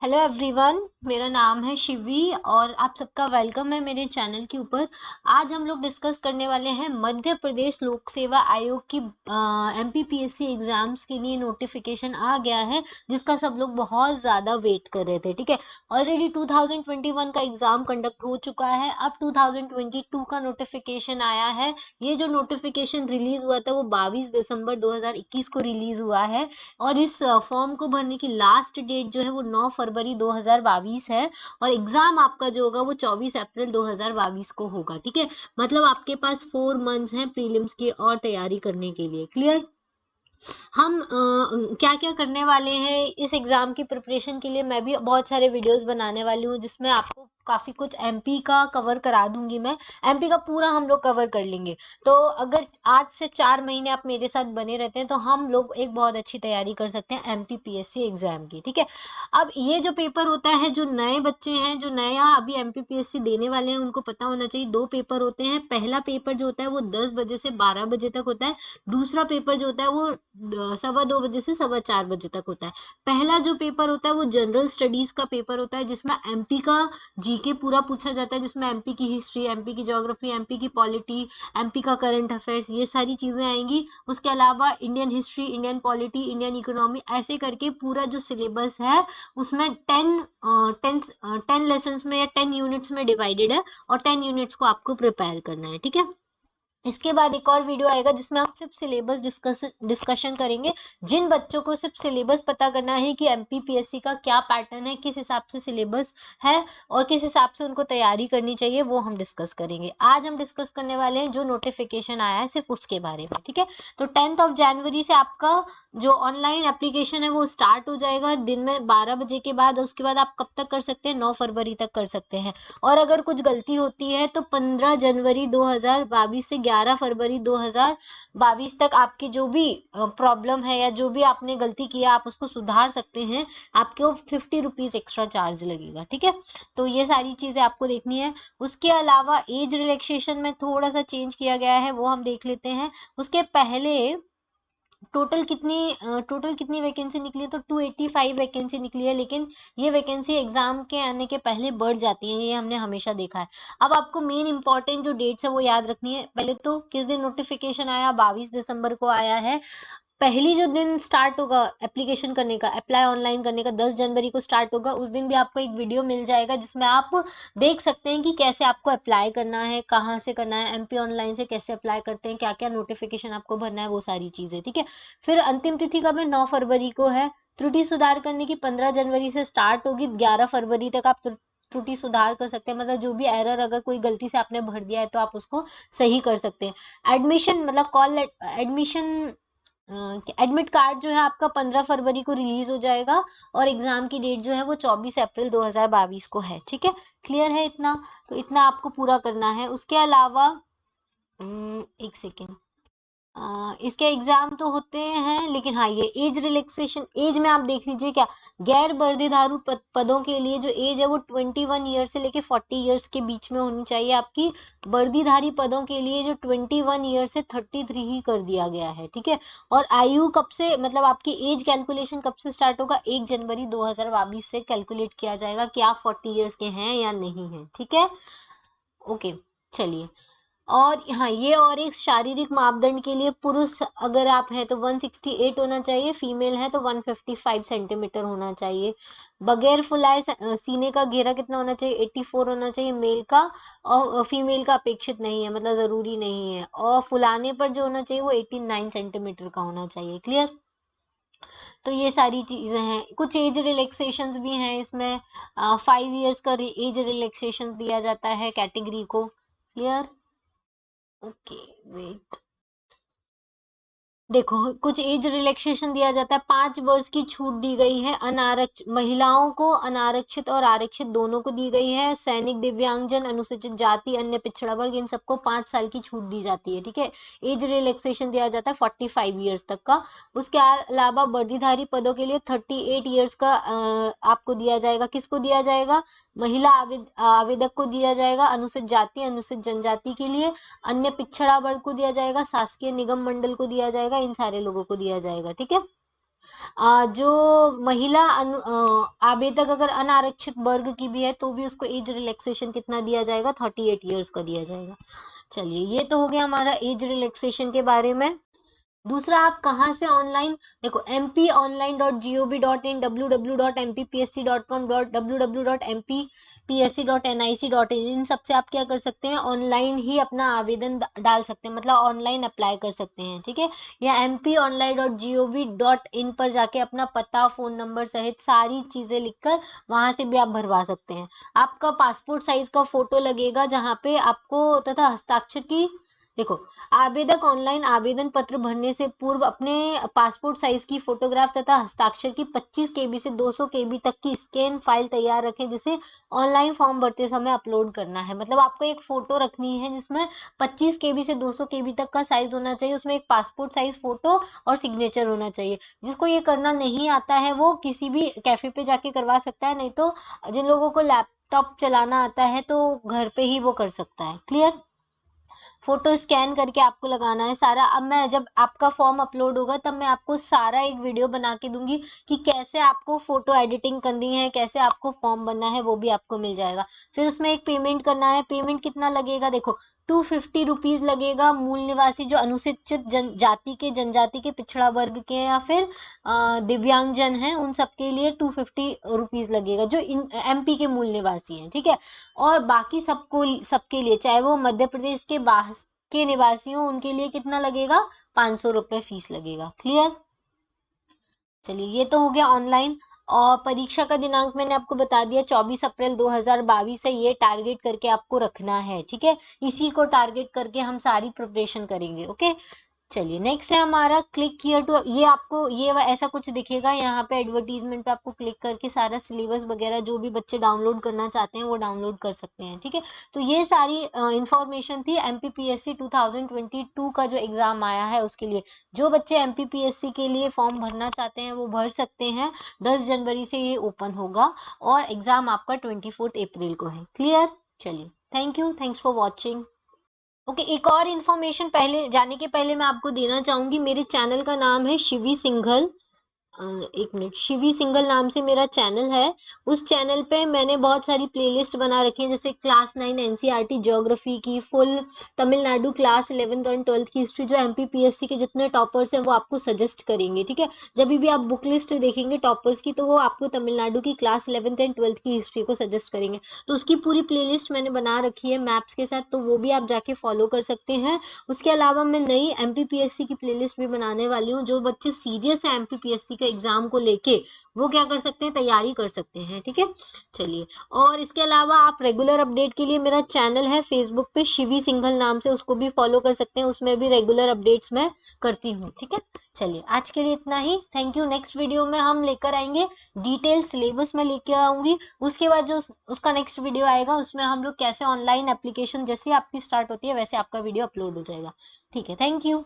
Hello everyone, मेरा नाम है शिवी और आप सबका वेलकम है मेरे चैनल के ऊपर। आज हम लोग डिस्कस करने वाले हैं मध्य प्रदेश लोक सेवा आयोग की एमपीपीएससी एग्जाम्स के लिए नोटिफिकेशन आ गया है, जिसका सब लोग बहुत ज़्यादा वेट कर रहे थे। ठीक है, ऑलरेडी 2021 का एग्जाम कंडक्ट हो चुका है, अब 2022 का नोटिफिकेशन आया है। ये जो नोटिफिकेशन रिलीज हुआ था वो 22 दिसंबर 2021 को रिलीज हुआ है और इस फॉर्म को भरने की लास्ट डेट जो है वो 9 फरवरी 2022 है और एग्जाम आपका जो होगा वो 24 अप्रैल 2022 को होगा। ठीक है, मतलब आपके पास 4 मंथ्स हैं प्रीलिम्स की और तैयारी करने के लिए। क्लियर? हम क्या क्या करने वाले हैं इस एग्जाम की प्रिपरेशन के लिए, मैं भी बहुत सारे वीडियोस बनाने वाली हूँ जिसमें आपको काफी कुछ एमपी का कवर करा दूंगी। मैं एमपी का पूरा हम लोग कवर कर लेंगे। तो अगर आज से 4 महीने आप मेरे साथ बने रहते हैं तो हम लोग एक बहुत अच्छी तैयारी कर सकते हैं एमपीपीएससी एग्जाम की। ठीक है, अब ये जो पेपर होता है, जो नए बच्चे हैं जो नया अभी एमपीपीएससी देने वाले हैं उनको पता होना चाहिए, 2 पेपर होते हैं। पहला पेपर जो होता है वो 10 बजे से 12 बजे तक होता है। दूसरा पेपर जो होता है वो 2:15 बजे से 4:15 बजे तक होता है। पहला जो पेपर होता है वो जनरल स्टडीज का पेपर होता है, जिसमें एमपी का जीके पूरा पूछा जाता है, जिसमें एमपी की हिस्ट्री, एमपी की ज्योग्राफी, एमपी की पॉलिटी, एमपी का करंट अफेयर्स, ये सारी चीजें आएंगी। उसके अलावा Indian history, Indian polity, Indian economy, ऐसे करके पूरा जो सिलेबस है उसमें 10 लेसन्स में या 10 यूनिट्स में डिवाइडेड है और 10 यूनिट्स को आपको प्रिपेयर करना है। ठीक है, इसके बाद एक और वीडियो आएगा जिसमें आप सिर्फ सिलेबस डिस्कशन करेंगे। जिन बच्चों को सिर्फ सिलेबस पता करना है कि एमपीपीएससी का क्या पैटर्न है, किस हिसाब से सिलेबस है और किस हिसाब से उनको तैयारी करनी चाहिए, वो हम डिस्कस करेंगे। आज हम डिस्कस करने वाले हैं जो नोटिफिकेशन आया है सिर्फ उसके बारे में। ठीक है, तो 10 जनवरी से आपका जो ऑनलाइन एप्लीकेशन है वो स्टार्ट हो जाएगा दिन में 12 बजे के बाद। उसके बाद आप कब तक कर सकते हैं? 9 फरवरी तक कर सकते हैं। और अगर कुछ गलती होती है तो 15 जनवरी 2022 से 11 फरवरी 2022 तक आपकी जो भी प्रॉब्लम है या जो भी आपने गलती किया आप उसको सुधार सकते हैं। आपको 50 रुपीज एक्स्ट्रा चार्ज लगेगा। ठीक है, तो ये सारी चीजें आपको देखनी है। उसके अलावा एज रिलैक्सेशन में थोड़ा सा चेंज किया गया है, वो हम देख लेते हैं। उसके पहले टोटल कितनी वैकेंसी निकली है? तो 285 वैकेंसी निकली है, लेकिन ये वैकेंसी एग्जाम के आने के पहले बढ़ जाती है, ये हमने हमेशा देखा है। अब आपको मेन इंपॉर्टेंट जो डेट्स है वो याद रखनी है। पहले तो किस दिन नोटिफिकेशन आया? 22 दिसंबर को आया है। पहली जो दिन स्टार्ट होगा एप्लीकेशन करने का, अप्लाई ऑनलाइन करने का, 10 जनवरी को स्टार्ट होगा। उस दिन भी आपको एक वीडियो मिल जाएगा जिसमें आप देख सकते हैं कि कैसे आपको अप्लाई करना है, कहाँ से करना है, एमपी ऑनलाइन से कैसे अप्लाई करते हैं, क्या क्या नोटिफिकेशन आपको भरना है, वो सारी चीजें। ठीक है, फिर अंतिम तिथि कब है? 9 फरवरी को है। त्रुटि सुधार करने की 15 जनवरी से स्टार्ट होगी, 11 फरवरी तक आप त्रुटि सुधार कर सकते हैं। मतलब जो भी एरर अगर कोई गलती से आपने भर दिया है तो आप उसको सही कर सकते हैं। एडमिशन मतलब कॉल एडमिशन एडमिट कार्ड जो है आपका 15 फरवरी को रिलीज हो जाएगा और एग्जाम की डेट जो है वो 24 अप्रैल 2022 को है। ठीक है, क्लियर है इतना? तो इतना आपको पूरा करना है। उसके अलावा एक सेकेंड, इसके एग्जाम तो होते हैं, लेकिन हाँ ये एज रिलैक्सेशन, एज में आप देख लीजिए क्या, गैर वर्दीधारू पदों के लिए जो एज है वो 21 ईयर से लेके 40 ईयर्स के बीच में होनी चाहिए आपकी। वर्दीधारी पदों के लिए जो 21 ईयर से 33 ही कर दिया गया है। ठीक है, और आयु कब से, मतलब आपकी एज कैलकुलेशन कब से स्टार्ट होगा? 1 जनवरी 2022 से कैलकुलेट किया जाएगा कि आप 40 ईयर्स के हैं या नहीं है। ठीक है, ओके, चलिए। और हाँ, ये और एक शारीरिक मापदंड के लिए, पुरुष अगर आप हैं तो 168 होना चाहिए, फीमेल है तो 155 सेंटीमीटर होना चाहिए। बगैर फुलाए सीने का घेरा कितना होना चाहिए? 84 होना चाहिए मेल का, और फीमेल का अपेक्षित नहीं है, मतलब जरूरी नहीं है। और फुलाने पर जो होना चाहिए वो 89 सेंटीमीटर का होना चाहिए। क्लियर? तो ये सारी चीजें हैं। कुछ एज रिलैक्सेशंस भी हैं इसमें। 5 इयर्स का एज रिलैक्सेशन दिया जाता है कैटेगरी को। क्लियर? ओके, वेट, देखो कुछ एज रिलैक्सेशन दिया जाता है। 5 वर्ष की छूट दी गई है अनारक्षित महिलाओं को, अनारक्षित और आरक्षित दोनों को दी गई है। सैनिक, दिव्यांगजन, अनुसूचित जाति, अन्य पिछड़ा वर्ग, इन सबको 5 साल की छूट दी जाती है। ठीक है, एज रिलैक्सेशन दिया जाता है 45 ईयर्स तक का। उसके अलावा वर्दीधारी पदों के लिए 38 ईयर्स का आपको दिया जाएगा। किसको दिया जाएगा? महिला आवेदक को दिया जाएगा। अनुसूचित जाति, अनुसूचित जनजाति के लिए, अन्य पिछड़ा वर्ग को दिया जाएगा, शासकीय निगम मंडल को दिया जाएगा, इन सारे लोगों को दिया जाएगा। ठीक है, जो महिला आवेदक अगर अनारक्षित वर्ग की भी है तो भी उसको एज रिलैक्सेशन कितना दिया जाएगा, 38 ईयर्स का दिया जाएगा। चलिए, ये तो हो गया हमारा एज रिलैक्सेशन के बारे में। दूसरा, आप कहाँ से ऑनलाइन, देखो mponline.gov.in, www.mpsc.com, www.mpsc.nic.in, इन सबसे आप क्या कर सकते हैं, ऑनलाइन ही अपना आवेदन डाल सकते हैं, मतलब ऑनलाइन अप्लाई कर सकते हैं, ठीक है। या mponline.gov.in पर जाके अपना पता, फोन नंबर सहित सारी चीजें लिखकर वहां से भी आप भरवा सकते हैं। आपका पासपोर्ट साइज का फोटो लगेगा जहाँ पे आपको, तथा हस्ताक्षर की, देखो, आवेदक ऑनलाइन आवेदन पत्र भरने से पूर्व अपने पासपोर्ट साइज की फोटोग्राफ तथा हस्ताक्षर की 25 केबी से 200 केबी तक की स्कैन फाइल तैयार रखें, जिसे ऑनलाइन फॉर्म भरते समय अपलोड करना है। मतलब आपको एक फोटो रखनी है जिसमें 25 केबी से 200 केबी तक का साइज होना चाहिए, उसमें एक पासपोर्ट साइज फोटो और सिग्नेचर होना चाहिए। जिसको ये करना नहीं आता है वो किसी भी कैफे पे जाके करवा सकता है, नहीं तो जिन लोगों को लैपटॉप चलाना आता है तो घर पे ही वो कर सकता है। क्लियर? फोटो स्कैन करके आपको लगाना है सारा। अब मैं, जब आपका फॉर्म अपलोड होगा तब मैं आपको सारा एक वीडियो बना के दूंगी कि कैसे आपको फोटो एडिटिंग करनी है, कैसे आपको फॉर्म बनना है, वो भी आपको मिल जाएगा। फिर उसमें एक पेमेंट करना है। पेमेंट कितना लगेगा, देखो, 250 रुपीज लगेगा। मूल निवासी जो अनुसूचित जाति के, जनजाति के, पिछड़ा वर्ग के या फिर दिव्यांग जन है, उन सबके लिए 250 रुपीज लगेगा, जो एमपी के मूल निवासी हैं, ठीक है। और बाकी सबको, सबके लिए, चाहे वो मध्य प्रदेश के बाहर के निवासी हो, उनके लिए कितना लगेगा, 500 रुपये फीस लगेगा। क्लियर? चलिए, ये तो हो गया ऑनलाइन। और परीक्षा का दिनांक मैंने आपको बता दिया, 24 अप्रैल 2022 है। ये टारगेट करके आपको रखना है, ठीक है। इसी को टारगेट करके हम सारी प्रिपरेशन करेंगे। ओके, चलिए, नेक्स्ट है हमारा क्लिक हियर टू। ये आपको ऐसा कुछ दिखेगा यहाँ पे एडवर्टीजमेंट पे, आपको क्लिक करके सारा सिलेबस वगैरह जो भी बच्चे डाउनलोड करना चाहते हैं वो डाउनलोड कर सकते हैं, ठीक है। तो ये सारी इंफॉर्मेशन थी एमपीपीएससी 2022 का जो एग्जाम आया है उसके लिए। जो बच्चे एमपीपीएससी के लिए फॉर्म भरना चाहते हैं वो भर सकते हैं। 10 जनवरी से ये ओपन होगा और एग्जाम आपका 24 अप्रैल को है। क्लियर? चलिए, thank you, thanks for watching. Okay, एक और इन्फॉर्मेशन पहले जाने के पहले मैं आपको देना चाहूंगी। मेरे चैनल का नाम है शिवी सिंघल। एक मिनट, शिवी सिंगल नाम से मेरा चैनल है। उस चैनल पे मैंने बहुत सारी प्लेलिस्ट बना रखी है, जैसे क्लास 9 एनसीईआरटी ज्योग्राफी की, फुल तमिलनाडु क्लास 11th और 12th की हिस्ट्री, जो एमपीपीएससी के जितने टॉपर्स हैं वो आपको सजेस्ट करेंगे, ठीक है। जब भी आप बुक लिस्ट देखेंगे टॉपर्स की, तो वो आपको तमिलनाडु की क्लास 11th एंड 12th की हिस्ट्री को सजेस्ट करेंगे। तो उसकी पूरी प्लेलिस्ट मैंने बना रखी है मैप्स के साथ, तो वो भी आप जाके फॉलो कर सकते हैं। उसके अलावा मैं नई एमपीपीएससी की प्लेलिस्ट भी बनाने वाली हूँ। जो बच्चे सीरियस है एमपीपीएससी के एग्जाम को लेके, वो क्या कर सकते हैं, तैयारी कर सकते हैं, ठीक है। चलिए, और इसके अलावा आप रेगुलर अपडेट के लिए मेरा चैनल है फेसबुक पे शिवी सिंघल नाम से, उसको भी फॉलो कर सकते हैं। उसमें भी रेगुलर अपडेट्स मैं करती हूँ, ठीक है। चलिए, आज के लिए इतना ही, थैंक यू। नेक्स्ट वीडियो में हम लेकर आएंगे डिटेल सिलेबस में लेकर आऊंगी। उसके बाद जो उसका नेक्स्ट वीडियो आएगा उसमें हम लोग कैसे ऑनलाइन एप्लीकेशन जैसे आपकी स्टार्ट होती है वैसे आपका वीडियो अपलोड हो जाएगा, ठीक है। Thank you.